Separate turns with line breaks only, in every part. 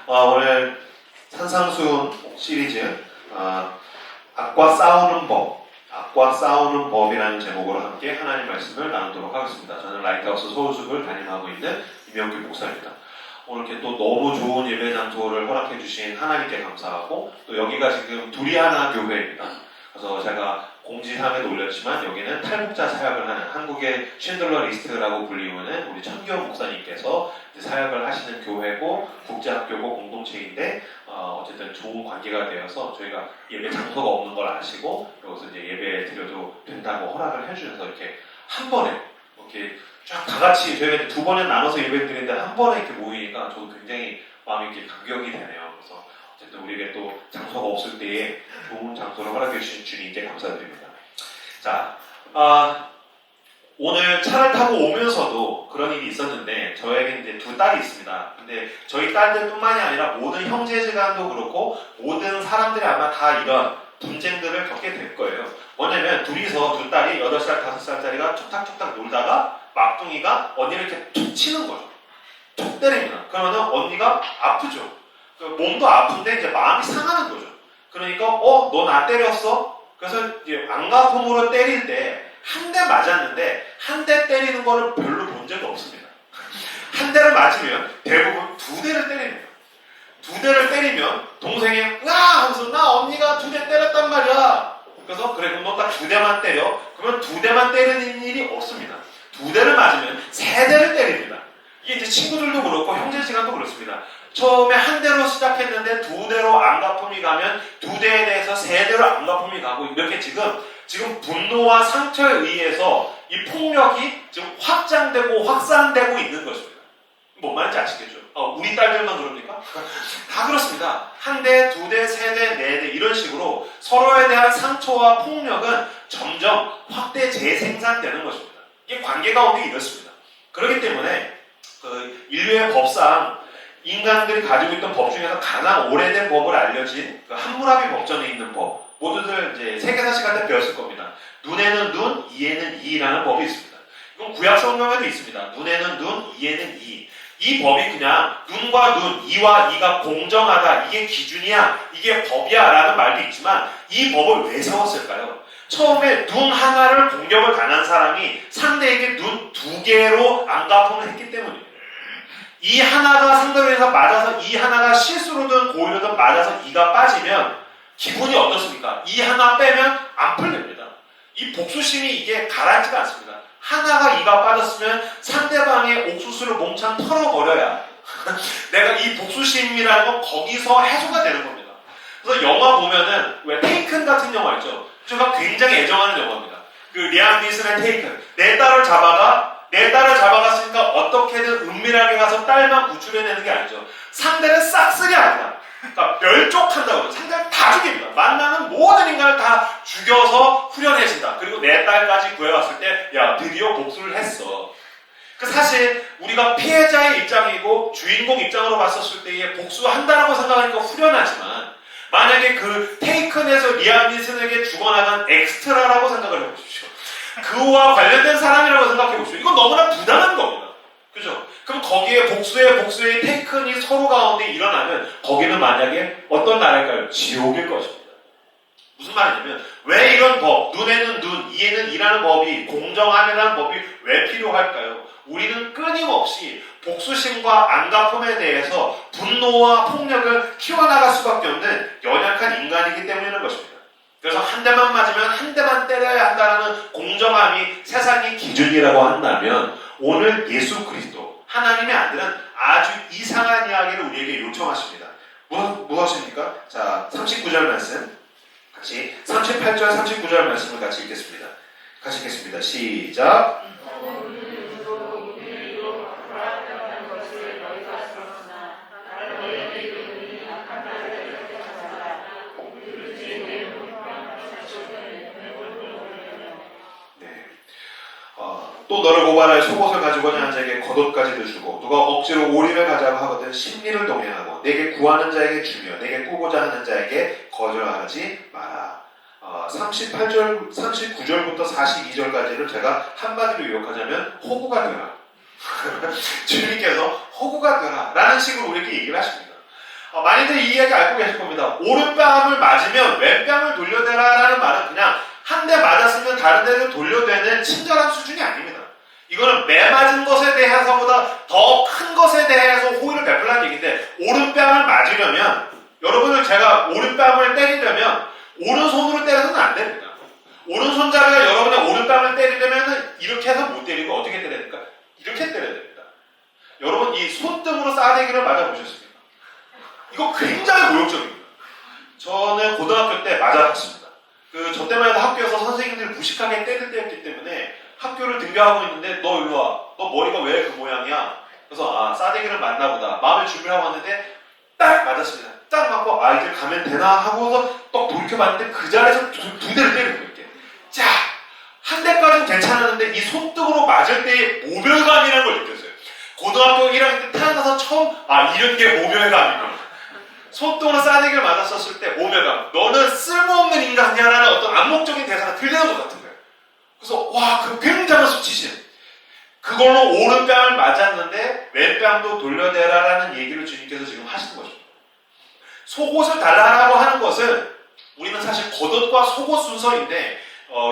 오늘 산상수훈 시리즈 악과 싸우는 법이라는 제목으로 함께 하나님 말씀을 나누도록 하겠습니다. 저는 라이트하우스 서울숲을 담임하고 있는 임영규 목사입니다. 오늘 이렇게 또 너무 좋은 예배 장소를 허락해 주신 하나님께 감사하고, 또 여기가 지금 둘이 하나 교회입니다. 그래서 제가 공지사항에도 올렸지만 여기는 탈북자 사역을 하는 한국의 쉰들러 리스트라고 불리우는 우리 천기현 목사님께서 사역을 하시는 교회고 국제학교고 공동체인데, 어쨌든 좋은 관계가 되어서 저희가 예배 장소가 없는 걸 아시고 여기서 이제 예배 드려도 된다고 허락을 해주셔서 이렇게 한 번에 이렇게 쫙 다 같이 저희가 두 번에 나눠서 예배 드리는데 한 번에 이렇게 모이니까 저도 굉장히 마음이 이렇게 감격이 되네요. 그래서 어쨌든 우리에게 또 장소가 없을 때에 좋은 장소를 허락해 주신 주님께 감사드립니다. 자, 오늘 차를 타고 오면서도 그런 일이 있었는데, 저에게 이제 두 딸이 있습니다. 근데 저희 딸들뿐만이 아니라 모든 형제지간도 그렇고 모든 사람들이 아마 다 이런 분쟁들을 겪게 될 거예요. 뭐냐면 둘이서 두 딸이 8살, 5살짜리가 툭탁툭탁 놀다가 막둥이가 언니를 이렇게 툭 치는 거죠. 툭 때립니다. 그러면 언니가 아프죠. 몸도 아픈데 이제 마음이 상하는 거죠. 그러니까 너 나 때렸어? 그래서 이제 안가품으로 때릴 때 한 대 맞았는데 한 대 때리는 거를 별로 본 적이 없습니다. 한 대를 맞으면 대부분 두 대를 때립니다. 두 대를 때리면 동생이 하면서 나 언니가 두 대 때렸단 말이야. 그래서 그래 그럼 너 딱 두 대만 때려. 그러면 두 대만 때리는 일이 없습니다. 두 대를 맞으면 세 대를 때립니다. 이게 이제 친구들도 그렇고 형제지간도 그렇습니다. 처음에 한 대로 시작했는데 두 대로 안가품이 가면 두 대에 대해서 세 대로 안가품이 가고, 이렇게 지금 분노와 상처에 의해서 이 폭력이 지금 확장되고 확산되고 있는 것입니다. 뭔 말인지 아시겠죠? 우리 딸들만 그럽니까? 다 그렇습니다. 한 대, 두 대, 세 대, 네 대 이런 식으로 서로에 대한 상처와 폭력은 점점 확대 재생산되는 것입니다. 이게 관계 가운데 이렇습니다. 그렇기 때문에 인류의 법상 인간들이 가지고 있던 법 중에서 가장 오래된 법을 알려진 함무라비 법전에 있는 법, 모두들 이제 세계사 시간 때 배웠을 겁니다. 눈에는 눈, 이에는 이라는 법이 있습니다. 이건 구약 성경에도 있습니다. 눈에는 눈, 이에는 이. 이 법이 그냥 눈과 눈, 이와 이가 공정하다, 이게 기준이야, 이게 법이야 라는 말도 있지만, 이 법을 왜 세웠을까요? 처음에 눈 하나를 공격을 당한 사람이 상대에게 눈 두 개로 안가품을 했기 때문입니다. 이 하나가 상대로 해서 맞아서 이 하나가 실수로든 고의로든 맞아서 이가 빠지면 기분이 어떻습니까? 이 하나 빼면 안 풀립니다. 이 복수심이 이게 가라앉지가 않습니다. 하나가 이가 빠졌으면 상대방의 옥수수를 몽창 털어버려야 내가 이 복수심이라는 건 거기서 해소가 되는 겁니다. 그래서 영화 보면은 왜 테이큰 같은 영화 있죠? 제가 굉장히 애정하는 영화입니다. 리암 니슨의 테이큰. 내 딸을 잡아갔으니까 어떻게든 은밀하게 가서 딸만 구출해내는 게 아니죠. 상대를 싹쓸이 합니다. 그러니까 멸족한다고 해요. 상대를 다 죽입니다. 만나는 모든 인간을 다 죽여서 후련해진다. 그리고 내 딸까지 구해왔을 때 야 드디어 복수를 했어. 사실 우리가 피해자의 입장이고 주인공 입장으로 봤었을 때에 복수한다라고 생각하니까 후련하지만, 만약에 그 테이큰에서 리암 니슨에게 죽어나간 엑스트라라고 생각을 해보십시오. 그와 관련된 사람이라고 생각해보십시오. 이건 너무나 부당한 겁니다. 그죠? 그럼 거기에 복수의 테이큰이 서로 가운데 일어나면 거기는 만약에 어떤 나라일까요? 지옥일 것입니다. 무슨 말이냐면, 왜 이런 법, 눈에는 눈, 이에는 이라는 법이, 공정함이라는 법이 왜 필요할까요? 우리는 끊임없이 복수심과 안가품에 대해서 분노와 폭력을 키워나갈 수밖에 없는 연약한 인간이기 때문인 것입니다. 그래서 한 대만 맞으면 한 대만 때려야 한다는 공정함이 세상의 기준이라고 한다면, 오늘 예수 그리스도 하나님의 아들은 아주 이상한 이야기를 우리에게 요청하십니다. 무엇입니까? 자, 39절 말씀 같이, 38절 39절 말씀을 같이 읽겠습니다. 같이 읽겠습니다. 시작. 또 너를 고발할 속옷을 가지고는 한 자에게 겉옷까지도 주고, 누가 억지로 오리를 가자고 하거든 심리를 동행하고, 내게 구하는 자에게 주며 내게 꾸고자 하는 자에게 거절하지 마라. 39절부터 42절까지를 제가 한마디로 요약하자면 호구가 되라. 주님께서 호구가 되라 라는 식으로 우리에게 얘기를 하십니다. 많이들 이 이야기 알고 계실 겁니다. 오른뺨을 맞으면 왼뺨을 돌려대라라는 말은 그냥 한 대 맞았으면 다른 데를 돌려대는 친절한 수준이 아닙니다. 이거는 매 맞은 것에 대해서보다 더 큰 것에 대해서 호의를 베풀라는 얘기인데, 오른뺨을 맞으려면, 여러분을 제가 오른뺨을 때리려면 오른손으로 때려서는 안 됩니다. 오른손잡이가 여러분의 오른뺨을 때리려면 이렇게 해서 못 때리고 어떻게 때려야 됩니까? 이렇게 때려야 됩니다. 여러분 이 손등으로 싸대기를 맞아보셨습니까? 이거 굉장히 모욕적입니다. 저는 고등학교 때 맞아봤습니다. 저 때만 해도 학교에서 선생님들이 무식하게 때릴 때였기 때문에 학교를 등교하고 있는데 너 일로 와. 너 머리가 왜 그 모양이야? 그래서 싸대기를 맞나 보다. 마음의 준비를 하고 왔는데 딱 맞았습니다. 딱 맞고 이제 가면 되나 하고서 딱 돌이켜봤는데 그 자리에서 두 대를 때리는 거예요. 이렇게. 자, 한 대까지는 괜찮았는데 이 손등으로 맞을 때의 모멸감이라는 걸 느꼈어요. 고등학교 1학년 때 태어나서 처음 이런 게 모멸감이구나. 손등으로 싸대기를 맞았었을 때 모멸감. 너는 쓸모없는 인간이야라는 어떤 암묵적인 대사가 들리는 것 같은 거예요. 그래서 그 굉장한 수치심. 그걸로 오른뺨을 맞았는데 왼뺨도 돌려대라라는 얘기를 주님께서 지금 하시는 것입니다. 속옷을 달라라고 하는 것은 우리는 사실 겉옷과 속옷 순서인데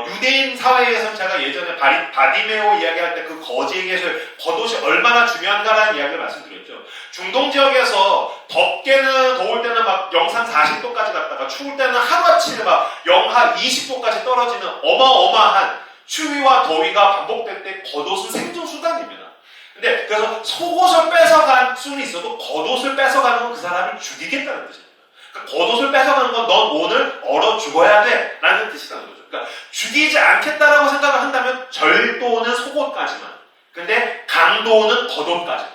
유대인 사회에서는 제가 예전에 바디메오 이야기할 때 그 거지에게서 겉옷이 얼마나 중요한가라는 이야기를 말씀드렸죠. 중동 지역에서 덥게는 더울 때는 막 영상 40도까지 갔다가 추울 때는 하루아침에 막 영하 20도까지 떨어지는 어마어마한 추위와 더위가 반복될 때 겉옷은 생존 수단입니다. 근데 그래서 속옷을 뺏어갈 수는 있어도 겉옷을 뺏어가는 건 그 사람을 죽이겠다는 뜻입니다. 그러니까 겉옷을 뺏어가는 건 넌 오늘 얼어 죽어야 돼 라는 뜻이라는 거죠. 그러니까 죽이지 않겠다라고 생각을 한다면 절도는 속옷까지만, 근데 강도는 겉옷까지도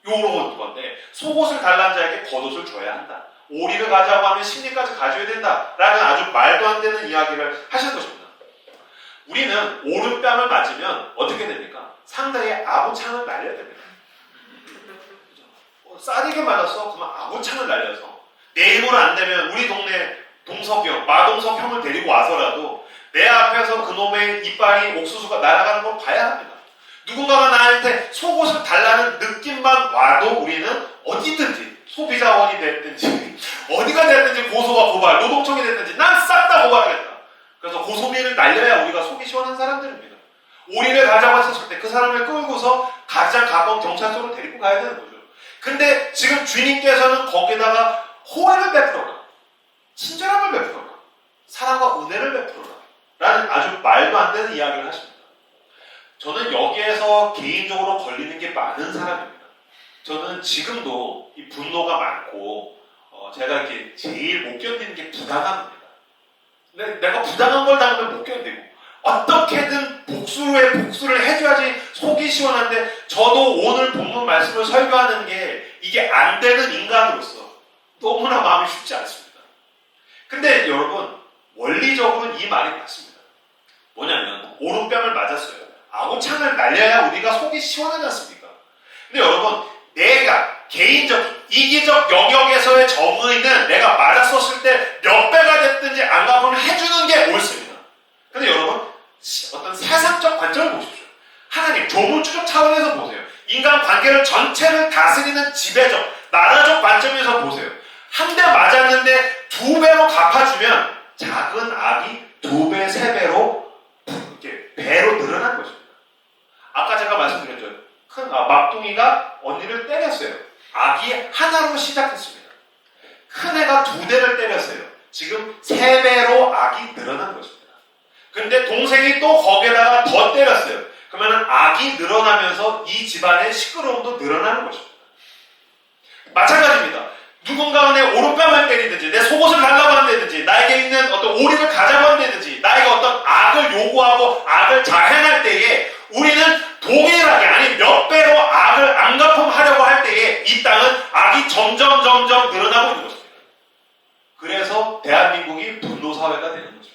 요런 건데, 속옷을 달라는 자에게 겉옷을 줘야 한다. 오리를 가자고 하면 심리까지 가져야 된다라는 아주 말도 안 되는 이야기를 하시는 것입니다. 우리는 오른뺨을 맞으면 어떻게 됩니까? 상대의 아구창을 날려야 됩니다. 싸대기 맞았어? 그러면 아구창을 날려서 내 힘으로 안 되면 우리 동네 동석이 형, 마동석 형을 데리고 와서라도 내 앞에서 그놈의 이빨이 옥수수가 날아가는 걸 봐야 합니다. 누군가가 나한테 속옷을 달라는 느낌만 와도 우리는 어디든지, 소비자원이 됐든지 어디가 됐든지 고소와 고발, 노동청이 됐든지 난 싹 다 고발하겠다. 그래서 고소비를 날려야 우리가 속이 시원한 사람들입니다. 오리를 가자고 했었을 때 그 사람을 끌고서 가장 가까운 경찰서로 데리고 가야 되는 거죠. 근데 지금 주님께서는 거기다가 호의를 베풀어라, 친절함을 베풀어라, 사랑과 은혜를 베풀어라 라는 아주 말도 안 되는 이야기를 하십니다. 저는 여기에서 개인적으로 걸리는 게 많은 사람입니다. 저는 지금도 이 분노가 많고 제가 이렇게 제일 못 견디는 게 부당함입니다. 내가 부당한 걸 당하면 못 견디고 어떻게든 복수를 해줘야지 속이 시원한데, 저도 오늘 본문 말씀을 설교하는 게 이게 안 되는 인간으로서 너무나 마음이 쉽지 않습니다. 근데 여러분, 원리적으로는 이 말이 맞습니다. 뭐냐면 오른뺨을 맞았어요. 아구창을 날려야 우리가 속이 시원하지 않습니까? 근데 여러분, 내가 개인적, 이기적 영역에서의 정의는 내가 맞았었을 때 몇 배가 됐든지 안 갚으면 해주는 게 옳습니다. 근데 여러분, 어떤 세상적 관점을 보십시오. 하나님, 조물주적 차원에서 보세요. 인간 관계를 전체를 다스리는 지배적, 나라적 관점에서 보세요. 한 대 맞았는데 2배로 갚아주면 작은 악이 2배, 3배로 이렇게 배로 늘어난 것입니다. 아까 제가 말씀드렸죠. 막둥이가 언니를 때렸어요. 악이 하나로 시작했습니다. 큰 애가 2대를 때렸어요. 지금 3배로 악이 늘어난 것입니다. 근데 동생이 또 거기에다가 더 때렸어요. 그러면 악이 늘어나면서 이 집안의 시끄러움도 늘어나는 것입니다. 마찬가지입니다. 누군가가 내 오른뺨을 때리든지, 내 속옷을 달라고 한다든지, 나에게 있는 어떤 오리를 가자고 한다든지, 나에게 어떤 악을 요구하고 악을 자행할 때에 우리는 동일하게, 아니 몇 배로 악을 안 갚음하려고 할 때에 이 땅은 악이 점점 늘어나고 있는 것입니다. 그래서 대한민국이 분노사회가 되는 것입니다.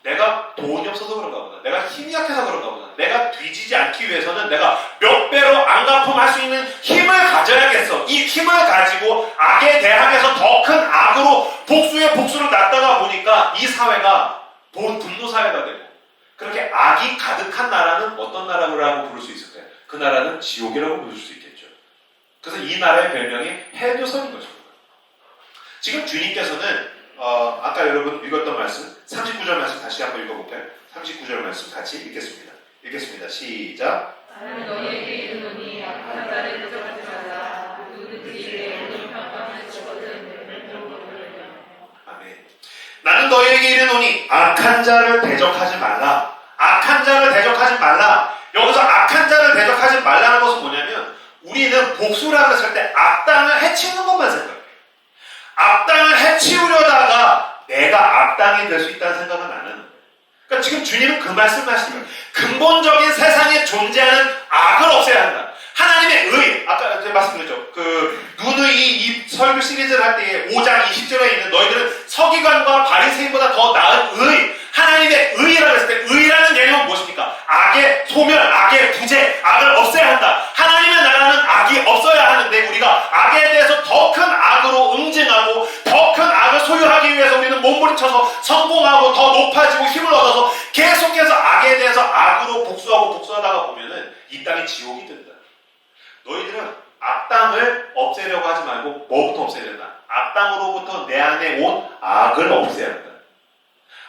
내가 돈이 없어서 그런가 보다, 내가 힘이 약해서 그런가 보다, 내가 뒤지지 않기 위해서는 내가 몇 배로 안 갚음할 수 있는 힘을 가져야겠어. 이 힘을 가지고 악에 대항해서 더 큰 악으로 복수에 복수를 낳다가 보니까 이 사회가 분노사회가 되고, 그렇게 악이 가득한 나라는 어떤 나라라고 부를 수 있을까요? 그 나라는 지옥이라고 부를 수 있겠죠. 그래서 이 나라의 별명이 해교선인 거죠. 지금 주님께서는 아까 여러분 읽었던 말씀 39절 말씀 다시 한번 읽어볼까요? 39절 말씀 같이 읽겠습니다. 읽겠습니다. 시작.
나는 너희에게 이르노니 악한 자를 대적하지 말라. 누구든지 내 오늘 평강을 주거든.
아멘. 나는 너희에게 이르노니 악한 자를 대적하지 말라. 악한 자를 대적하지 말라. 여기서 악한 자를 대적하지 말라는 것은 뭐냐면 우리는 복수라고 했을 때 악당을 해치우는 것만 생각해요. 악당을 해치우려다가 내가 악당이 될 수 있다는 생각은 안 하는 거예요. 그러니까 지금 주님은 그 말씀을 하시는 거예요. 근본적인 세상에 존재하는 악을 없애야 한다. 하나님의 의, 아까 제가 말씀드렸죠. 누누이 이 설교 시리즈를 할 때에 5장 20절에 있는 너희들은 서기관과 바리새인보다 더 나은 의, 하나님의 의라고 했을 때 의라는 개념은 무엇입니까? 악의 소멸, 악의 부재, 악을 없애야 한다. 하나님의 나라는 악이 없어야 하는데 우리가 악에 대해서 더 큰 악으로 응징하고 더 큰 악을 소유하기 위해서 우리는 몸부림쳐서 성공하고 더 높아지고 힘을 얻어서 계속해서 악에 대해서 악으로 복수하다가 보면은 이 땅이 지옥이 된다. 너희들은 악당을 없애려고 하지 말고 뭐부터 없애야 된다? 악당으로부터 내 안에 온 악을 없애야 한다.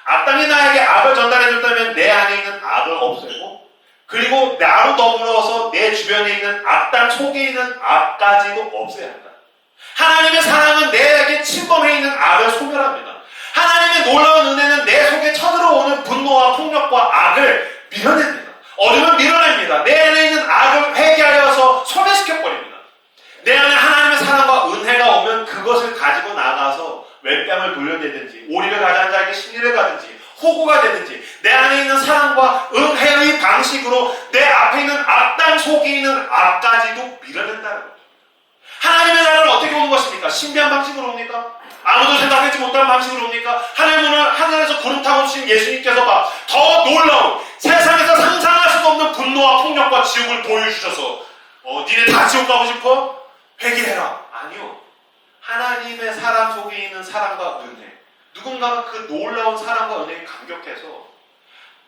악당이 나에게 악을 전달해줬다면 내 안에 있는 악을 없애고 그리고 나로 더불어서 내 주변에 있는 악당 속에 있는 악까지도 없애야 한다. 하나님의 사랑은 내게 침범해 있는 악을 소멸합니다. 하나님의 놀라운 은혜는 내 속에 쳐들어오는 분노와 폭력과 악을 밀어냅니다. 어둠을 밀어냅니다. 내 안에 있는 악을 회개하여서 소멸시켜버립니다. 내 안에 하나님의 사랑과 은혜가 오면 그것을 가지고 나가서 웹뺨을 돌려대든지 오리를 가져간 자에게 신리를 가든지 호구가 되든지 내 안에 있는 사랑과 은혜의 방식으로 내 앞에 있는 악당 속에 있는 악까지도 밀어낸다는 거죠. 하나님의 나라는 어떻게 오는 것입니까? 신비한 방식으로 옵니까? 아무도 생각하지 못한 방식으로 옵니까? 하늘에서 구름 타고 오신 예수님께서 더 놀라운 세상에서 상상할 수도 없는 분노와 폭력과 지옥을 보여주셔서 니네 다 지옥 가고 싶어? 회개해라. 아니요. 하나님의 사람 속에 있는 사랑과 은혜, 누군가가 그 놀라운 사랑과 은혜에 감격해서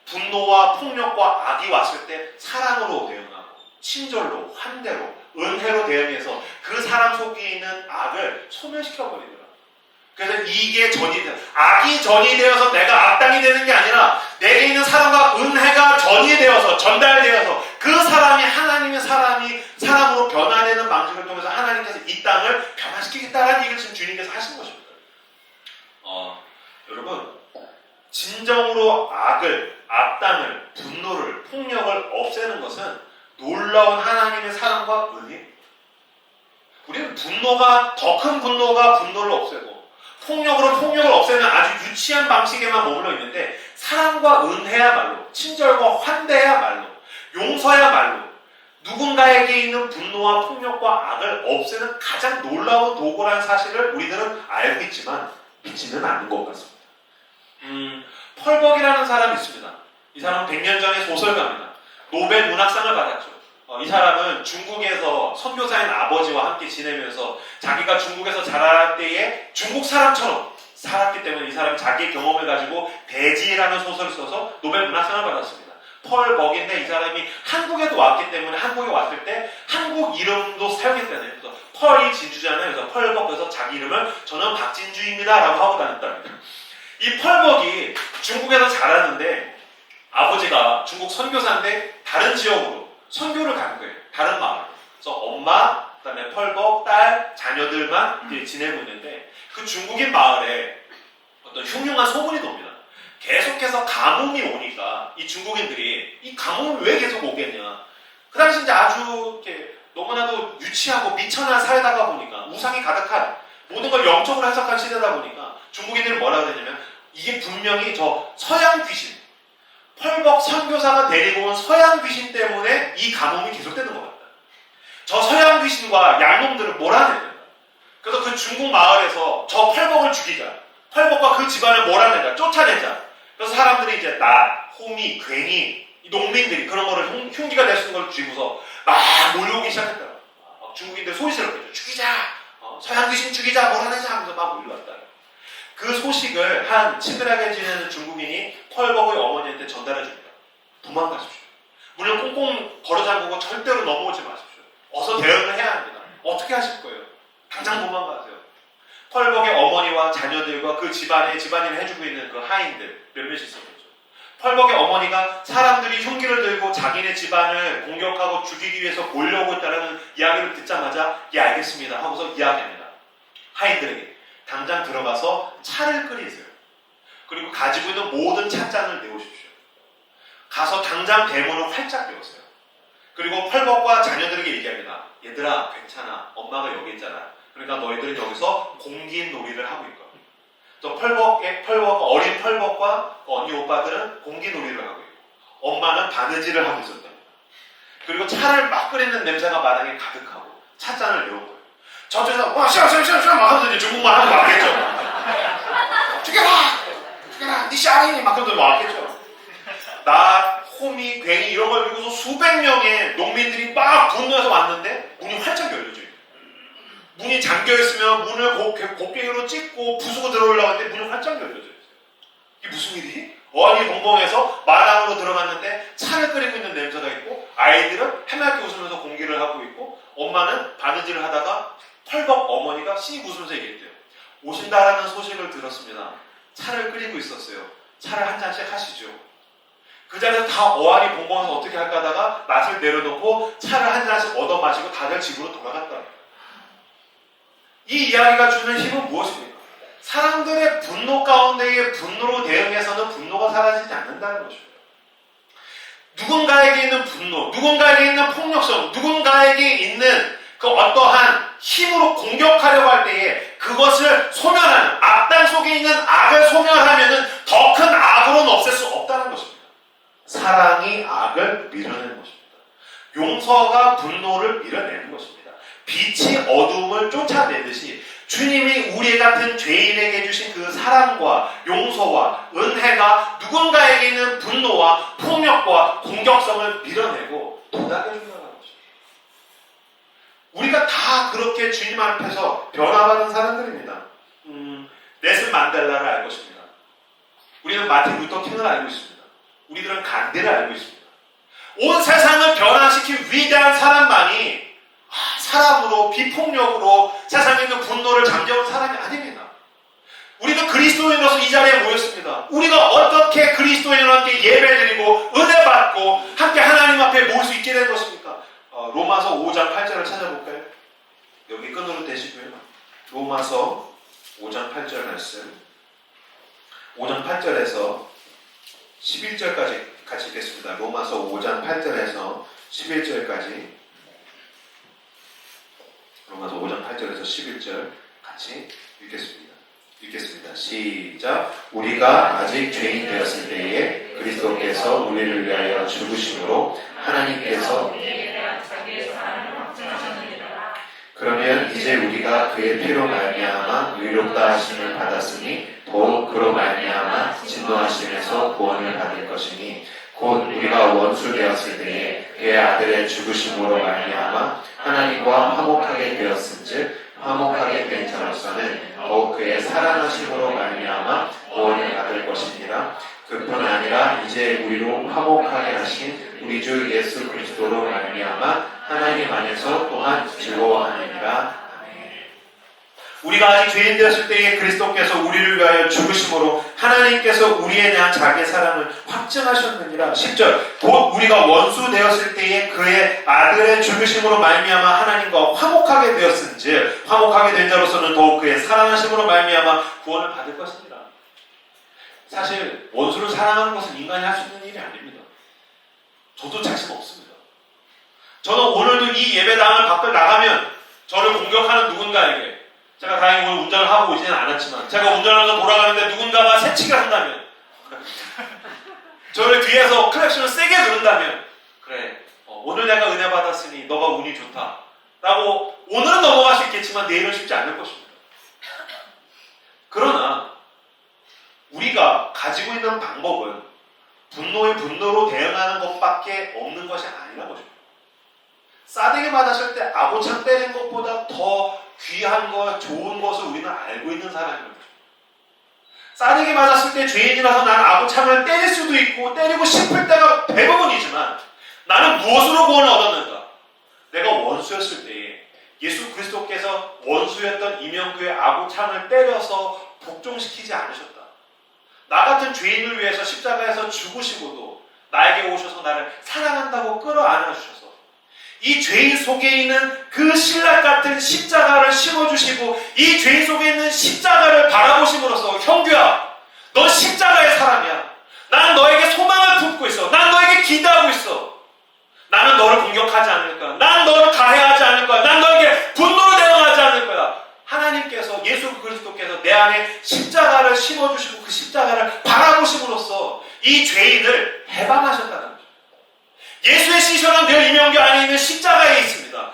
분노와 폭력과 악이 왔을 때 사랑으로 대응하고 친절로, 환대로, 은혜로 대응해서 그 사람 속에 있는 악을 소멸시켜버리더라. 그래서 이게 전이 돼. 악이 전이 되어서 내가 악당이 되는 게 아니라 내게 있는 사랑과 은혜가 전이 되어서 전달되어서 그 사람이 하나님의 사람으로 변화되는 방식을 통해서 하나님께서 이 땅을 변화시키겠다는 얘기를 지금 주님께서 하신 것입니다. 여러분 진정으로 악당을, 분노를, 폭력을 없애는 것은 놀라운 하나님의 사랑과 은혜. 우리는 더 큰 분노가 분노를 없애고 폭력으로 폭력을 없애는 아주 유치한 방식에만 머물러 있는데 사랑과 은혜야말로, 친절과 환대야말로, 용서야말로 누군가에게 있는 분노와 폭력과 악을 없애는 가장 놀라운 도구라는 사실을 우리들은 알고 있지만 믿지는 않는 것 같습니다. 펄벅이라는 사람이 있습니다. 이 사람은 100년 전에 소설가입니다. 노벨 문학상을 받았죠. 이 사람은 중국에서 선교사인 아버지와 함께 지내면서 자기가 중국에서 자랄 때에 중국 사람처럼 살았기 때문에 이 사람은 자기의 경험을 가지고 대지라는 소설을 써서 노벨 문학상을 받았습니다. 펄벅인데 이 사람이 한국에도 왔기 때문에 한국에 왔을 때 한국 이름도 사용했다네요. 그래서 펄이 진주잖아요. 그래서 펄벅, 그래서 자기 이름을 저는 박진주입니다 라고 하고 다녔답니다. 이 펄벅이 중국에서 자랐는데 아버지가 중국 선교사인데 다른 지역으로 선교를 간 거예요. 다른 마을. 그래서 엄마, 그 다음에 펄벅, 딸, 자녀들만 이제 지내고 있는데 그 중국인 마을에 어떤 흉흉한 소문이 돕니다. 계속해서 가뭄이 오니까 이 중국인들이 이 가뭄을 왜 계속 오겠냐. 그 당시 이제 아주 이렇게 너무나도 유치하고 미천한 살다가 보니까 우상이 가득한 모든 걸 영적으로 해석한 시대다 보니까 중국인들이 뭐라고 했냐면 이게 분명히 저 서양 귀신, 펄벅 선교사가 데리고 온 서양 귀신 때문에 이 가뭄이 계속되는 것 같다. 저 서양 귀신과 양놈들을 몰아내야 된다. 그래서 그 중국 마을에서 저 펄벅을 죽이자. 펄벅과 그 집안을 몰아내자. 쫓아내자. 그래서 사람들이 이제 호미, 괜히 이 농민들이 그런 거를 흉기가 될 수 있는 걸 쥐고서 막 몰려오기 시작했다. 중국인들 소리스럽게 죽이자. 서양 귀신 죽이자. 몰아내자 하면서 막 몰려왔다. 그 소식을 한 친밀하게 지내는 중국인이 펄벅의 어머니한테 전달해 줍니다. 도망가십시오. 문을 꽁꽁 걸어 잠그고 절대로 넘어오지 마십시오. 어서 대응을 해야 합니다. 어떻게 하실 거예요? 당장 도망가세요. 펄벅의 어머니와 자녀들과 그 집안일을 해주고 있는 그 하인들 몇몇 있었죠. 펄벅의 어머니가 사람들이 흉기를 들고 자기네 집안을 공격하고 죽이기 위해서 몰려오고 있다는 이야기를 듣자마자 예 알겠습니다 하고서 이야기합니다. 하인들에게 당장 들어가서 차를 끓이세요. 그리고 가지고 있는 모든 찻잔을 내오십시오. 가서 당장 대문을 활짝 열으세요. 그리고 펄벅과 자녀들에게 얘기합니다. 얘들아 괜찮아. 엄마가 여기 있잖아. 그러니까 너희들은 여기서 공긴 놀이를 하고 있거든. 또 어린 펄벅과 언니 오빠들은 공긴 놀이를 하고 있고 엄마는 바느질을 하고 있었다. 그리고 차를 막 끓이는 냄새가 마당에 가득하고 찻잔을 내온 거예요. 저쪽에서 와 시원 하면서 이제 중국말 하고 왔겠죠. 죽여라 니 샤링이 막 그러면서 왔겠죠. 나 호미 괜히 이런 걸 들고서 수백 명의 농민들이 막 분노해서 왔는데 문이 활짝 열려져 있어요. 문이 잠겨있으면 문을 곡괭이로 찍고 부수고 들어오려고 했는데 문이 활짝 열려져 있어요. 이게 무슨 일이? 어안이 벙벙해서 마당으로 들어갔는데 차를 끓이고 있는 냄새가 있고 아이들은 해맑게 웃으면서 공기를 하고 있고 엄마는 바느질을 하다가 펄벅 어머니가 씩 웃으면서 얘기했대요. 오신다라는 소식을 들었습니다. 차를 끓이고 있었어요. 차를 한 잔씩 하시죠. 그 자리에서 다 어안이 벙벙해서 어떻게 할까 하다가 낯을 내려놓고 차를 한 잔씩 얻어 마시고 다들 집으로 돌아갔다. 이 이야기가 주는 힘은 무엇입니까? 사람들의 분노 가운데에 분노로 대응해서는 분노가 사라지지 않는다는 것입니다. 누군가에게 있는 분노, 누군가에게 있는 폭력성, 누군가에게 있는 그 어떠한 힘으로 공격하려고 할 때에 그것을 소멸하는, 악당 속에 있는 악을 소멸하면은 더 큰 악으로는 없앨 수 없다는 것입니다. 사랑이 악을 밀어내는 것입니다. 용서가 분노를 밀어내는 것입니다. 빛이 어둠을 쫓아내듯이 주님이 우리 같은 죄인에게 주신 그 사랑과 용서와 은혜가 누군가에게 있는 분노와 폭력과 공격성을 밀어내고 도닥여준다는 것입니다. 우리가 다 그렇게 주님 앞에서 변화받은 사람들입니다. 넬슨 만델라를 알고 있습니다. 우리는 마틴 루터 킹을 알고 있습니다. 우리들은 간디를 알고 있습니다. 온 세상을 변화시킨 위대한 사람만이 사람으로 비폭력으로 세상에 있는 분노를 잠재운 사람이 아닙니다. 우리는 그리스도인으로서 이 자리에 모였습니다. 우리가 어떻게 그리스도인으로 함께 예배드리고 은혜 받고 함께 하나님 앞에 모일 수 있게 된 것입니까? 로마서 5장 8절을 찾아볼까요? 여기 끈으로 대시고요. 로마서 5장 8절 말씀 5장 8절에서 11절까지 같이 읽겠습니다. 로마서 5장 8절에서 11절까지 로마서 5장 8절에서 11절 같이 읽겠습니다. 시작. 우리가 아직 죄인 되었을 때에 그리스도께서 우리를 위하여 죽으심으로 하나님께서 그러면 이제 우리가 그의 피로 말미암아 의롭다 하심을 받았으니 더욱 그로 말미암아 진노하심에서 구원을 받을 것이니 곧 우리가 원수 되었을 때에 그의 아들의 죽으심으로 말미암아 하나님과 화목하게 되었은즉 화목하게 된 자로서는 더욱 그의 살아나심으로 말미암아 구원을 받을 것입니다. 그뿐 아니라 이제 우리로 화목하게 하신 우리 주 예수 그리스도로 말미암아 하나님 안에서 또한 즐거워하느니라. 우리가 아직 죄인 되었을 때에 그리스도께서 우리를 위하여 죽으심으로 하나님께서 우리에 대한 자기의 사랑을 확증하셨느니라. 10절. 곧 우리가 원수 되었을 때에 그의 아들의 죽으심으로 말미암아 하나님과 화목하게 되었은즉 화목하게 된 자로서는 더욱 그의 사랑하심으로 말미암아 구원을 받을 것입니다. 사실 원수를 사랑하는 것은 인간이 할 수 있는 일이 아닙니다. 저도 자신 없습니다. 저는 오늘도 이 예배당을 밖을 나가면 저를 공격하는 누군가에게 제가 다행히 오늘 운전을 하고 오지는 않았지만 제가 운전하면서 돌아가는데 누군가가 새치기를 한다면 저를 뒤에서 클락션을 세게 누른다면 그래 오늘 내가 은혜 받았으니 너가 운이 좋다 라고 오늘은 넘어갈 수 있겠지만 내일은 쉽지 않을 것입니다. 그러나 우리가 가지고 있는 방법은 분노에 분노로 대응하는 것밖에 없는 것이 아니라는 것입니다. 싸대기 맞았을 때 아고창 때리는 것보다 더 귀한 것, 좋은 것을 우리는 알고 있는 사람입니다. 싸대기 맞았을 때 죄인이라서 나는 아고창을 때릴 수도 있고 때리고 싶을 때가 대부분이지만 나는 무엇으로 구원을 얻었는가? 내가 원수였을 때에 예수 그리스도께서 원수였던 이명규의 아구창을 때려서 복종시키지 않으셨다. 나 같은 죄인을 위해서 십자가에서 죽으시고도 나에게 오셔서 나를 사랑한다고 끌어안아주셔서 이 죄인 속에 있는 그 신랑 같은 십자가를 심어주시고 이 죄인 속에 있는 십자가를 바라보심으로써 형규야, 넌 십자가의 사람이야. 난 너에게 소망을 품고 있어. 난 너에게 기대하고 있어. 나는 너를 공격하지 않을 거야. 난 너를 가해하지 않을 거야. 난 너에게 분노로 대응하지 않을 거야. 하나님께서, 예수 그리스도께서 내 안에 십자가를 심어주시고 그 십자가를 바라보심으로써 이 죄인을 해방하셨다는 거죠. 예수의 시선은 늘 이명규 안에 있는 십자가에 있습니다.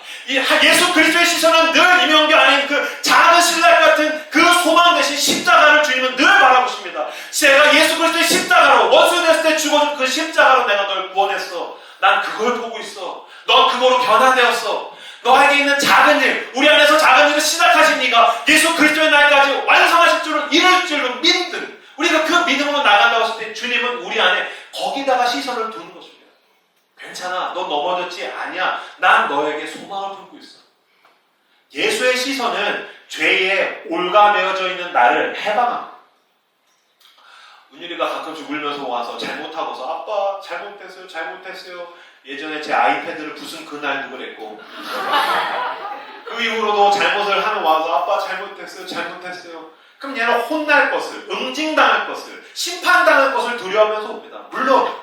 예수 그리스도의 시선은 늘 이명규 안에 있는 그 작은 신랑 같은 그 소망 대신 십자가를 주님은 늘 바라보십니다. 내가 예수 그리스도의 십자가로 원수 됐을 때 죽어준 그 십자가로 내가 널 구원했어. 난 그걸 보고 있어. 넌 그거로 변화되었어. 너에게 있는 작은 일, 우리 안에서 작은 일을 시작하신 이가 예수 그리스도의 날까지 완성하실 줄을 이룰 줄로 믿음, 우리가 그 믿음으로 나간다고 했을 때 주님은 우리 안에 거기다가 시선을 두는 것입니다. 괜찮아, 너 넘어졌지? 아니야, 난 너에게 소망을 품고 있어. 예수의 시선은 죄에 올가매어져 있는 나를 해방합니다. 은율이가 가끔씩 울면서 와서 잘못하고서 아빠 잘못했어요. 예전에 제 아이패드를 부순 그날도 그랬고 그 이후로도 잘못을 하면 와서 아빠 잘못했어요. 그럼 얘는 혼날 것을, 응징당할 것을, 심판당할 것을 두려워하면서 옵니다. 물론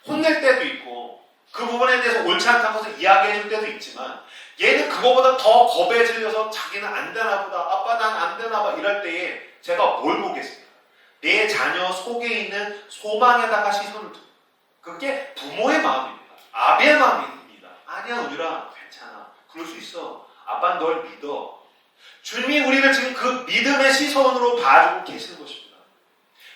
혼낼 때도 있고 그 부분에 대해서 옳지 않다는 것을 이야기해 줄 때도 있지만 얘는 그거보다 더 겁에 질려서 자기는 안 되나 보다, 아빠 난 안 되나 봐 이럴 때에 제가 뭘 보겠습니까? 내 자녀 속에 있는 소망에다가 시선을 둡니다. 그게 부모의 마음입니다. 아비의 마음입니다. 아니야 은유라, 괜찮아, 그럴 수 있어. 아빠는 널 믿어. 주님이 우리를 지금 그 믿음의 시선으로 봐주고 계시는 것입니다.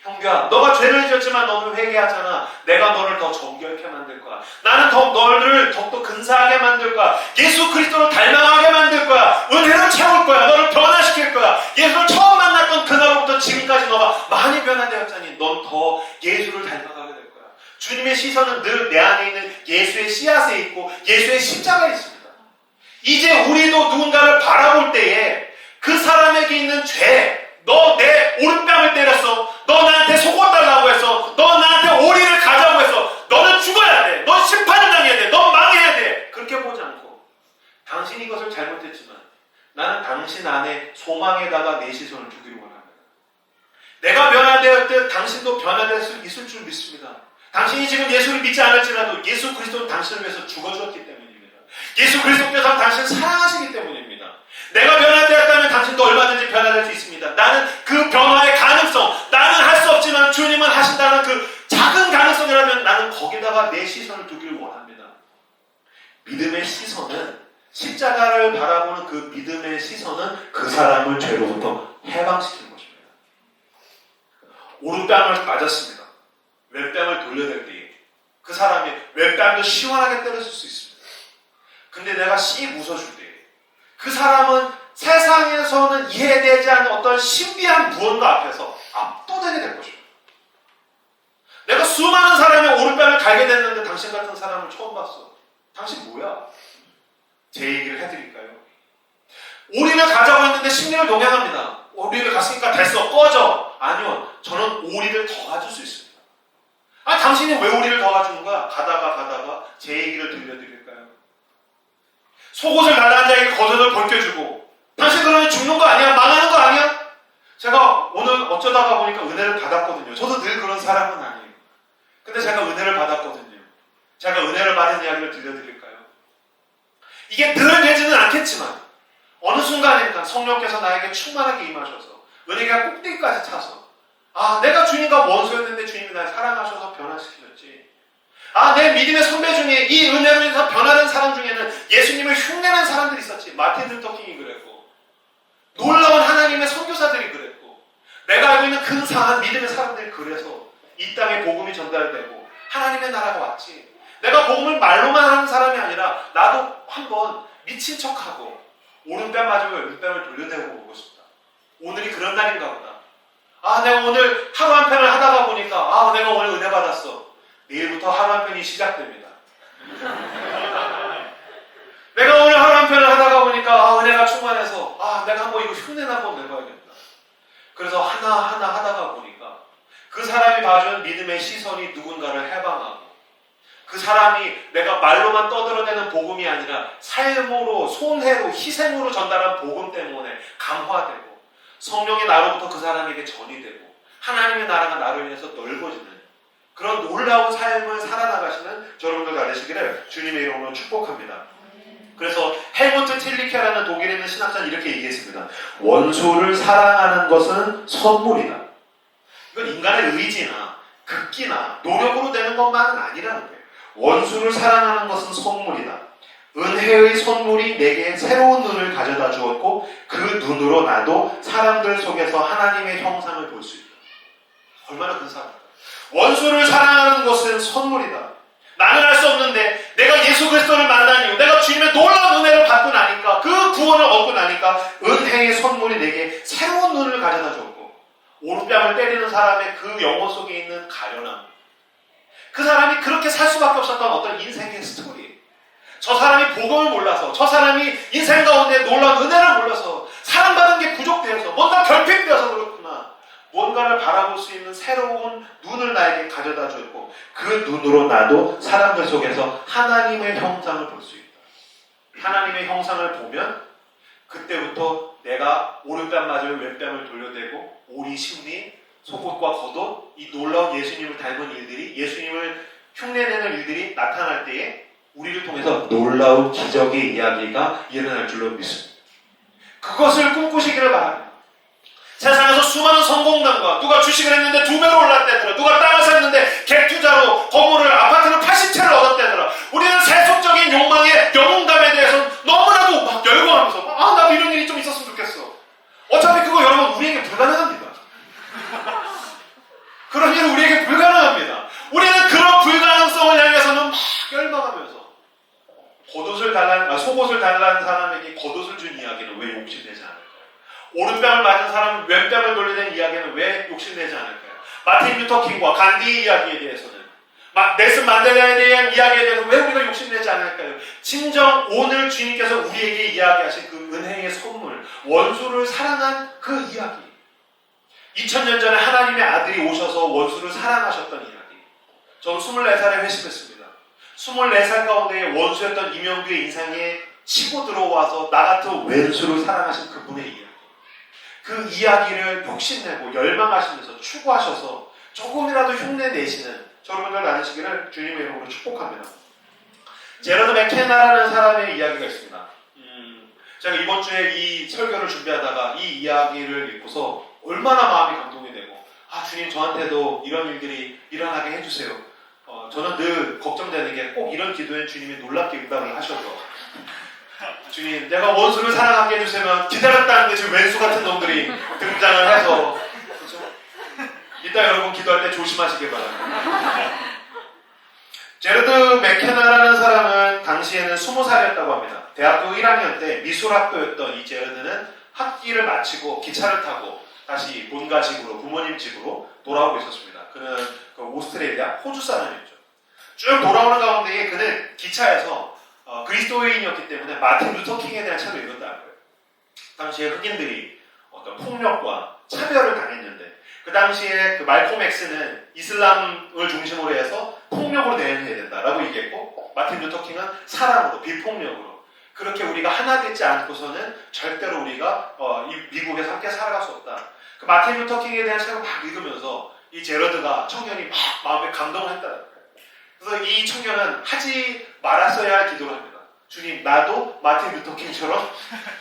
형규야, 너가 죄를 지었지만 너는 회개하잖아. 내가 너를 더 정결케 만들 거야. 나는 너를 더욱더 근사하게 만들 거야. 예수 그리스도를 닮아가게 만들 거야. 은혜로 채울 거야. 너를 변화시킬 거야. 예수를 처음 만났던 그날부터 지금까지 너가 많이 변화되었자니 넌 더 예수를 닮아가게 될 거야. 주님의 시선은 늘 내 안에 있는 예수의 씨앗에 있고 예수의 십자가에 있습니다. 이제 우리도 누군가를 바라볼 때에 그 사람에게 있는 죄, 너 내 오른뺨을 때렸어. 너 나한테 속았달라고 했어. 너 나한테 오리를 가자고 했어. 너는 죽어야 돼. 넌 심판을 당해야 돼. 넌 망해야 돼. 그렇게 보지 않고 당신이 이것을 잘못했지만 나는 당신 안에 소망에다가 내 시선을 두기를 원합니다. 내가 변화되었을 때 당신도 변화될 수 있을 줄 믿습니다. 당신이 지금 예수를 믿지 않을지라도 예수 그리스도는 당신을 위해서 죽어주었기 때문입니다. 예수 그리스도께서 당신을 사랑하시기 때문입니다. 내가 변화되었다면 당신도 얼마든지 변화될 수 있습니다. 나는 그 변화의 가능성, 나는 할 수 없지만 주님은 하신다는 그 작은 가능성이라면 나는 거기다가 내 시선을 두기를 원합니다. 믿음의 시선은, 십자가를 바라보는 그 믿음의 시선은 그 사람을 죄로부터 해방시키는 것입니다. 오른뺨을 맞았습니다. 왼뺨을 돌려댈 때에 그 사람이 왼뺨도 시원하게 때려줄 수 있습니다. 근데 내가 씩 웃어줄 때에 그 사람은 세상에서는 이해되지 않는 어떤 신비한 무언가 앞에서 압도되게 될 것입니다. 내가 수많은 사람의 오른뺨을 갈게 됐는데 당신 같은 사람을 처음 봤어. 당신 뭐야? 제 얘기를 해드릴까요? 오리를 가자고 했는데 심리를 동행합니다. 오리를 갔으니까 됐어, 꺼져. 아니요, 저는 오리를 더 가줄 수 있습니다. 아, 당신이 왜 오리를 더 가주는 거야? 가다가 제 얘기를 들려드릴까요? 속옷을 달라는 자에게 겉옷을 벗겨주고, 당신 그러면 죽는 거 아니야? 망하는 거 아니야? 제가 오늘 어쩌다가 보니까 은혜를 받았거든요. 저도 늘 그런 사람은 아니에요. 근데 제가 은혜를 받았거든요. 제가 은혜를 받은 이야기를 들려드릴까요? 이게 늘 되지는 않겠지만 어느 순간인가 성령께서 나에게 충만하게 임하셔서 은혜가 꼭대기까지 차서, 아, 내가 주님과 원수였는데 주님이 날 사랑하셔서 변화시키셨지. 아, 내 믿음의 선배 중에 이 은혜로 인해서 변화된 사람 중에는 예수님을 흉내낸 사람들이 있었지. 마틴 루터킹이 그랬고, 놀라운 하나님의 선교사들이 그랬고, 내가 알고 있는 근사한 믿음의 사람들이 그래서 이 땅에 복음이 전달되고 하나님의 나라가 왔지. 내가 복음을 말로만 하는 사람이 아니라 나도 한번 미친 척하고 오른뺨 맞으면 왼뺨을 돌려내고 보고 싶다. 오늘이 그런 날인가 보다. 아, 내가 오늘 하루 한 편을 하다가 보니까, 아, 내가 오늘 은혜 받았어. 내일부터 하루 한 편이 시작됩니다. 내가 오늘 하루 한 편을 하다가 보니까, 아, 은혜가 내가 한번 이거 흉내나 한번 내봐야겠다. 그래서 하나하나 하다가 보니까 그 사람이 봐준 믿음의 시선이 누군가를 해방하고, 그 사람이 내가 말로만 떠들어내는 복음이 아니라 삶으로, 손해로, 희생으로 전달한 복음 때문에 감화되고, 성령의 나로부터 그 사람에게 전이 되고, 하나님의 나라가 나로 인해서 넓어지는 그런 놀라운 삶을 살아나가시는 여러분들 다 되시기를 주님의 이름으로 축복합니다. 그래서 헬무트 틸리케라는 독일에 있는 신학자는 이렇게 얘기했습니다. 원수를 사랑하는 것은 선물이다. 이건 인간의 의지나 극기나 노력으로 되는 것만은 아니라는 거예요. 원수를 사랑하는 것은 선물이다. 은혜의 선물이 내게 새로운 눈을 가져다 주었고, 그 눈으로 나도 사람들 속에서 하나님의 형상을 볼 수 있다. 얼마나 큰 사랑일까. 원수를 사랑하는 것은 선물이다. 나는 할 수 없는데 내가 예수 그리스도를 만난 이후, 내가 주님의 놀라운 은혜를 받고 나니까, 그 구원을 얻고 나니까 은혜의 선물이 내게 새로운 눈을 가져다 줬고, 오른뺨을 때리는 사람의 그 영혼 속에 있는 가련함, 그 사람이 그렇게 살 수밖에 없었던 어떤 인생의 스토리, 저 사람이 복음을 몰라서, 저 사람이 인생 가운데 놀라운 은혜를 몰라서, 사랑받은 게 부족되어서, 뭔가 결핍되어서 그렇구나, 뭔가를 바라볼 수 있는 새로운 눈을 나에게 가져다 줬고, 그 눈으로 나도 사람들 속에서 하나님의 형상을 볼 수 있다. 하나님의 형상을 보면 그때부터 내가 오른뺨 맞을 왼뺨을 돌려대고, 오리 심리, 속옷과 겉옷, 이 놀라운 예수님을 닮은 일들이, 예수님을 흉내내는 일들이 나타날 때에 우리를 통해서 놀라운 기적의 이야기가 일어날 줄로 믿습니다. 그것을 꿈꾸시기를 바랍니다. 세상에서 수많은 성공담과, 누가 주식을 했는데 2배로 올랐다더라, 누가 땅을 샀는데 갭투자로 건물을, 아파트를 80채를 얻었다더라. 우리는 세속적인 욕망의 영웅담에 대해서 너무나도 막 열광하면서, 나도 이런 일이 좀 있었으면 좋겠어. 어차피 그거 여러분 우리에게 불가능합니다. 그런 일은 우리에게 불가능합니다. 우리는 그런 불가능성을 향해서는 막 열망하면서, 속옷을 달라는 사람에게 겉옷을 준 이야기는 왜 욕심내지 않을까요? 오른뺨을 맞은 사람은 왼뺨을 돌리는 이야기는 왜 욕심내지 않을까요? 마틴 루터 킹과 간디 이야기에 대해서는, 넬슨 만델라에 대한 이야기에 대해서 왜 우리가 욕심내지 않을까요? 진정 오늘 주님께서 우리에게 이야기하신 그 은혜의 선물, 원수를 사랑한 그 이야기, 2000년 전에 하나님의 아들이 오셔서 원수를 사랑하셨던 이야기. 저는 24살에 회심했습니다. 24살 가운데 원수였던 이명규의 인상에 치고 들어와서 나 같은 왼수를 사랑하신 그분의 이야기. 그 이야기를 욕심내고 열망하시면서 추구하셔서 조금이라도 흉내내시는 여러분들 나누시기를 주님의 이름으로 축복합니다. 제러드 맥케나라는 사람의 이야기가 있습니다. 제가 이번 주에 이 설교를 준비하다가 이 이야기를 읽고서 얼마나 마음이 감동이 되고, 주님 저한테도 이런 일들이 일어나게 해주세요. 저는 늘 걱정되는 게, 꼭 이런 기도에 주님이 놀랍게 응답을 하셔서, 주님 내가 원수를 사랑하게 해주시면, 기다렸다는데 지금 왼수 같은 놈들이 등장을 해서, 그렇죠? 이따 여러분 기도할 때 조심하시길 바랍니다. 제러드 맥케나라는 사람은 당시에는 20살이었다고 합니다. 대학교 1학년 때 미술학도였던 이 제러드는 학기를 마치고 기차를 타고 다시 본가 집으로, 부모님 집으로 돌아오고 있었습니다. 그는 그 오스트레일리아, 호주 사람이었죠. 쭉 돌아오는 가운데에 그는 기차에서 그리스도인이었기 때문에 마틴 루터 킹에 대한 책을 읽었다는 거예요. 당시에 흑인들이 어떤 폭력과 차별을 당했는데, 그 당시에 그 말콤 X는 이슬람을 중심으로 해서 폭력으로 대응해야 된다라고 얘기했고, 마틴 루터 킹은 사랑으로, 비폭력으로, 그렇게 우리가 하나 되지 않고서는 절대로 우리가 이 미국에서 함께 살아갈 수 없다. 그 마틴 루터 킹에 대한 책을 막 읽으면서 이 제러드가, 청년이 막 마음에 감동을 했다는 거예요. 그래서 이 청년은 하지 말았어야 할 기도를 합니다. 주님, 나도 마틴 루터 킹처럼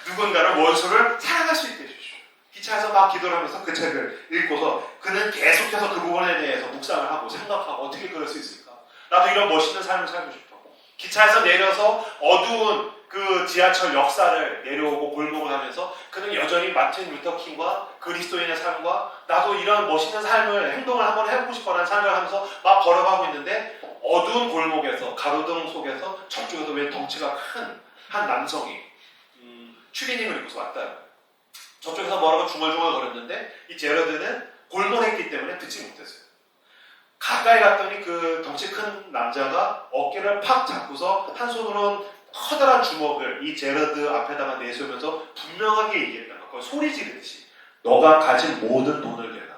누군가를, 원수를 사랑할 수 있게 해주십시오. 기차에서 막 기도를 하면서 그 책을 읽고서 그는 계속해서 그 부분에 대해서 묵상을 하고 생각하고, 어떻게 그럴 수 있을까? 나도 이런 멋있는 삶을 살고 싶어. 기차에서 내려서 어두운 그 지하철 역사를 내려오고 골목을 하면서 그는 여전히 마틴 루터 킹과 그리스도인의 삶과, 나도 이런 멋있는 삶을, 행동을 한번 해보고 싶어라는 생각을 하면서 막 걸어가고 있는데, 어두운 골목에서, 가로등 속에서 저쪽에서 웬 덩치가 큰 한 남성이 추리닝을 입고서 왔다. 저쪽에서 뭐라고 중얼중얼 거렸는데 이 제러드는 골몰했기 때문에 듣지 못했어요. 가까이 갔더니 그 덩치 큰 남자가 어깨를 팍 잡고서 한 손으로는 커다란 주먹을 이 제러드 앞에다가 내세우면서 분명하게 얘기했다는 거예요. 소리 지르듯이. 너가 가진 모든 돈을 내놔.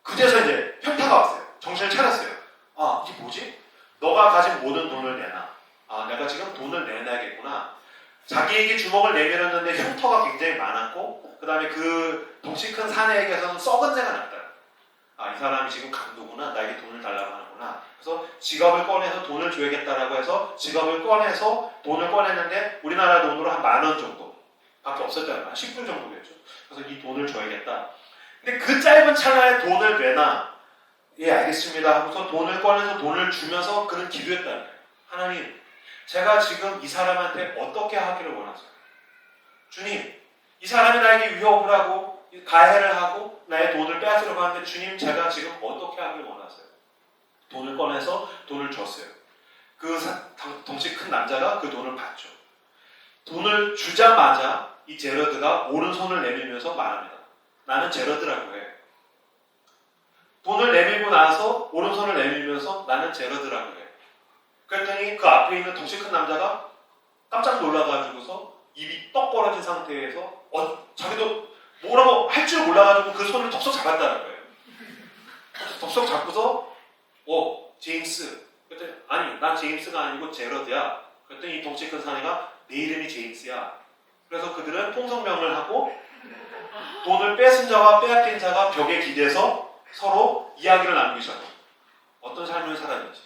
그제서 이제 현타가 왔어요. 정신을 차렸어요. 아, 이게 뭐지? 너가 가진 모든 돈을 내놔. 아, 내가 지금 돈을 내놔야겠구나. 자기에게 주먹을 내밀었는데 흉터가 굉장히 많았고, 그 다음에 그 덩치 큰 사내에게서는 썩은 새가 났다. 아, 이 사람이 지금 강도구나. 나에게 돈을 달라고 하는구나. 그래서 지갑을 꺼내서 돈을 줘야겠다라고 해서 지갑을 꺼내서 돈을 꺼냈는데 우리나라 돈으로 한 10,000원 정도 밖에 없었다는 거야. 한 10불 정도겠죠. 그래서 이 돈을 줘야겠다. 근데 그 짧은 찰나에 돈을 내놔. 예, 알겠습니다 하고서 돈을 꺼내서 돈을 주면서 그는 기도했다는 거예요. 하나님, 제가 지금 이 사람한테 어떻게 하기를 원하세요? 주님, 이 사람이 나에게 위협을 하고 가해를 하고 나의 돈을 빼앗으려고 하는데 주님, 제가 지금 어떻게 하기를 원하세요? 돈을 꺼내서 돈을 줬어요. 그 덩치 큰 남자가 그 돈을 받죠. 돈을 주자마자 이 제러드가 오른손을 내밀면서 말합니다. 나는 제러드라고 해. 돈을 내밀고 나서 오른손을 내밀면서 나는 제러드라고 해. 그랬더니 그 앞에 있는 덩치 큰 남자가 깜짝 놀라가지고서 입이 떡 벌어진 상태에서 자기도 뭐라고 할 줄 몰라가지고 그 손을 덥석 잡았다는 거예요. 덥석 잡고서 제임스. 그랬더니 아니, 난 제임스가 아니고 제러드야. 그랬더니 이 덩치 큰 사내가 내 이름이 제임스야. 그래서 그들은 통성명을 하고 돈을 뺏은 자와 빼앗긴 자가 벽에 기대서 서로 이야기를 나누기 시작합니다. 어떤 삶을 살았는지.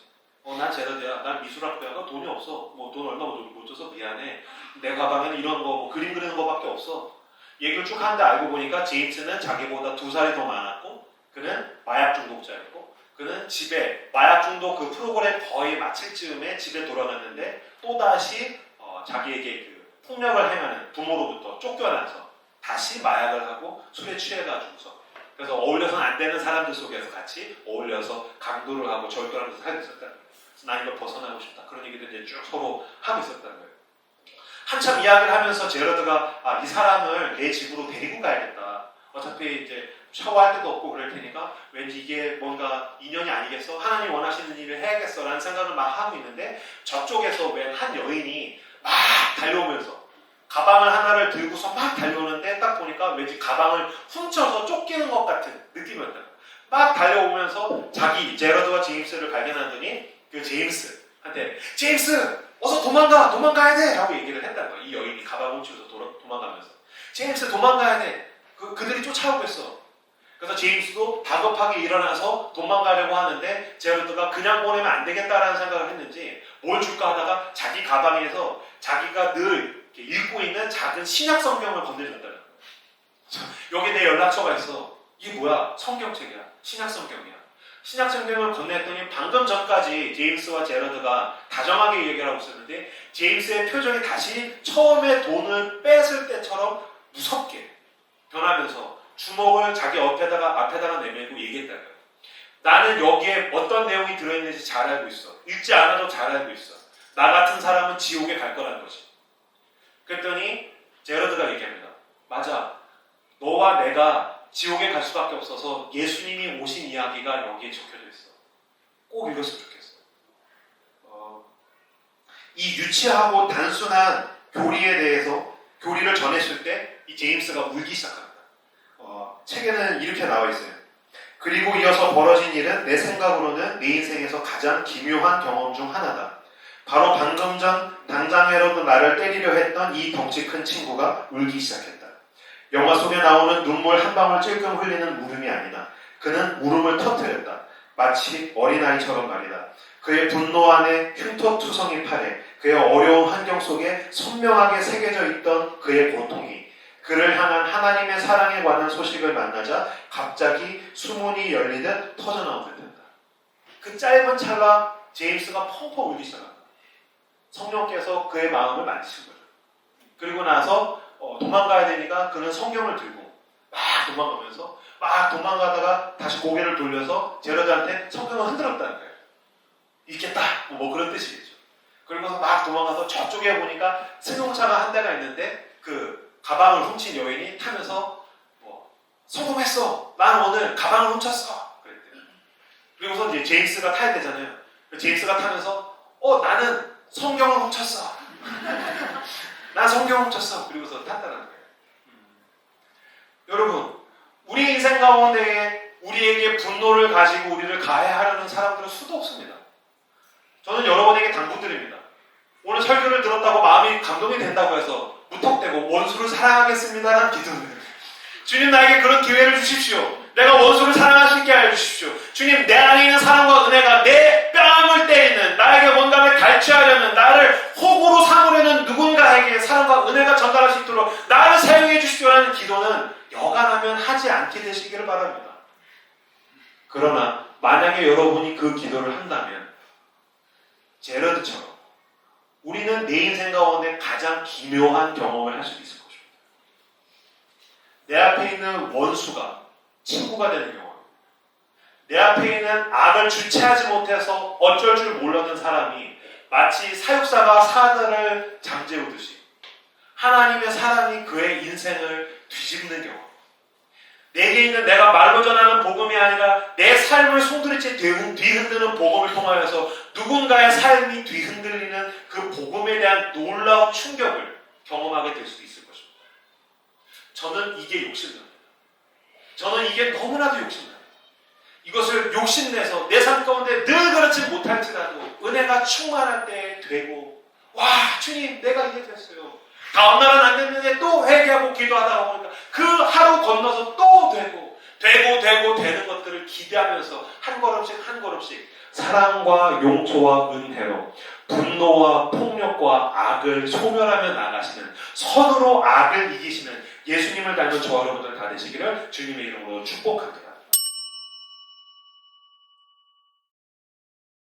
난 제러드야. 난 미술학교가 돈이 없어. 돈 얼마 못 줘서 미안해. 내 가방에는 이런 거 그림 그리는 거밖에 없어. 얘기를 쭉 하는데 알고 보니까 제임스는 자기보다 2살이 더 많았고 그는 마약 중독자였고 그는 집에 마약 중독 그 프로그램 거의 마칠 즈음에 집에 돌아갔는데 또다시 자기에게 그 폭력을 행하는 부모로부터 쫓겨나서 다시 마약을 하고 술에 취해가지고서 그래서 어울려서는 안 되는 사람들 속에서 같이 어울려서 강도를 하고 절도하면서 살고 있었다는 거예요. 나 이거 벗어나고 싶다. 그런 얘기들 이제 쭉 서로 하고 있었다는 거예요. 한참 이야기를 하면서 제러드가 이 사람을 내 집으로 데리고 가야겠다. 어차피 이제 샤워할 데도 없고 그럴 테니까 왠지 이게 뭔가 인연이 아니겠어? 하나님 원하시는 일을 해야겠어 라는 생각을 막 하고 있는데 저쪽에서 웬 한 여인이 막 달려오면서 가방을 하나를 들고서 막 달려오는데 딱 보니까 왠지 가방을 훔쳐서 쫓기는 것 같은 느낌이었다. 막 달려오면서 자기 제러드와 제임스를 발견하더니 그 제임스한테 제임스! 어서 도망가야 돼! 라고 얘기를 했다는 거야. 이 여인이 가방 훔치면서 도망가면서. 제임스 도망가야 돼! 그들이 쫓아오고 있어. 그래서 제임스도 다급하게 일어나서 도망가려고 하는데 제러드가 그냥 보내면 안 되겠다라는 생각을 했는지 뭘 줄까 하다가 자기 가방에서 자기가 늘 읽고 있는 작은 신약 성경을 건네줬다는 거야. 여기 내 연락처가 있어. 이게 뭐야? 성경책이야. 신약 성경이야. 신약 성경을 건넸더니 방금 전까지 제임스와 제러드가 다정하게 얘기를 하고 있었는데 제임스의 표정이 다시 처음에 돈을 뺏을 때처럼 무섭게 변하면서 주먹을 자기 앞에다가 내밀고 얘기했다는 거예요. 나는 여기에 어떤 내용이 들어있는지 잘 알고 있어. 읽지 않아도 잘 알고 있어. 나 같은 사람은 지옥에 갈 거라는 거지. 그랬더니 제러드가 얘기합니다. 맞아. 너와 내가 지옥에 갈 수밖에 없어서 예수님이 오신 이야기가 여기에 적혀져 있어. 꼭 읽었으면 좋겠어. 이 유치하고 단순한 교리에 대해서 교리를 전했을 때 이 제임스가 울기 시작합니다. 책에는 이렇게 나와 있어요. 그리고 이어서 벌어진 일은 내 생각으로는 내 인생에서 가장 기묘한 경험 중 하나다. 바로 방금 전 당장이라도 나를 때리려 했던 이 덩치 큰 친구가 울기 시작했다. 영화 속에 나오는 눈물 한 방울 찔끔 흘리는 울음이 아니다. 그는 울음을 터뜨렸다. 마치 어린아이처럼 말이다. 그의 분노 안에 흉터투성이 팔에 그의 어려운 환경 속에 선명하게 새겨져 있던 그의 고통이 그를 향한 하나님의 사랑에 관한 소식을 만나자 갑자기 수문이 열리듯 터져나오게 된다. 그 짧은 찰나 제임스가 펑펑 울기 시작합니다. 성령께서 그의 마음을 만지신 거죠. 그리고 나서 도망가야 되니까 그는 성경을 들고 막 도망가다가 다시 고개를 돌려서 제러드한테 성경을 흔들었다는 거예요. 읽겠다 뭐 그런 뜻이겠죠. 그리고서 막 도망가서 저쪽에 보니까 승용차가 한 대가 있는데 그 가방을 훔친 여인이 타면서 성공했어. 난 오늘 가방을 훔쳤어. 그랬대요. 그리고서 이제 제임스가 타야 되잖아요. 제임스가 타면서 나는 성경을 훔쳤어. 난 성경을 훔쳤어. 그리고서 탔다는 거예요. 여러분, 우리 인생 가운데 우리에게 분노를 가지고 우리를 가해하려는 사람들은 수도 없습니다. 저는 여러분에게 당부드립니다. 오늘 설교를 들었다고 마음이 감동이 된다고 해서 무턱대고 원수를 사랑하겠습니다라는 기도를 주님 나에게 그런 기회를 주십시오. 내가 원수를 사랑할 수 있게 해주십시오. 주님 내 안에 있는 사랑과 은혜가 내 뺨을 때리는 나에게 뭔가를 갈취하려는 나를 호구로 삼으려는 누군가에게 사랑과 은혜가 전달할 수 있도록 나를 사용해 주십시오라는 기도는 여간하면 하지 않게 되시기를 바랍니다. 그러나 만약에 여러분이 그 기도를 한다면 제러드처럼 우리는 내 인생 가운데 가장 기묘한 경험을 할 수 있을 것입니다. 내 앞에 있는 원수가 친구가 되는 경험, 내 앞에 있는 악을 주체하지 못해서 어쩔 줄 몰랐던 사람이 마치 사육사가 사자를 잠재우듯이 하나님의 사랑이 그의 인생을 뒤집는 경험, 내게 있는 내가 말로 전하는 복음이 아니라 내 삶을 송두리째 뒤흔드는 복음을 통하여서 누군가의 삶이 뒤흔들리는 그 복음에 대한 놀라운 충격을 경험하게 될 수도 있을 것입니다. 저는 이게 욕심납니다. 저는 이게 너무나도 욕심납니다. 이것을 욕심내서 내 삶 가운데 늘 그렇지 못할지라도 은혜가 충만할 때 되고 와 주님 내가 이게 됐어요. 다음날은 안 됐는데 또 회개하고 기도하다가 보니까 그 하루 건너서 또 되고 되는 것들을 기대하면서 한 걸음씩 사랑과 용서와 은혜로 분노와 폭력과 악을 소멸하며 나가시는 선으로 악을 이기시는 예수님을 닮은 저와 여러분들 다 되시기를 주님의 이름으로 축복합니다.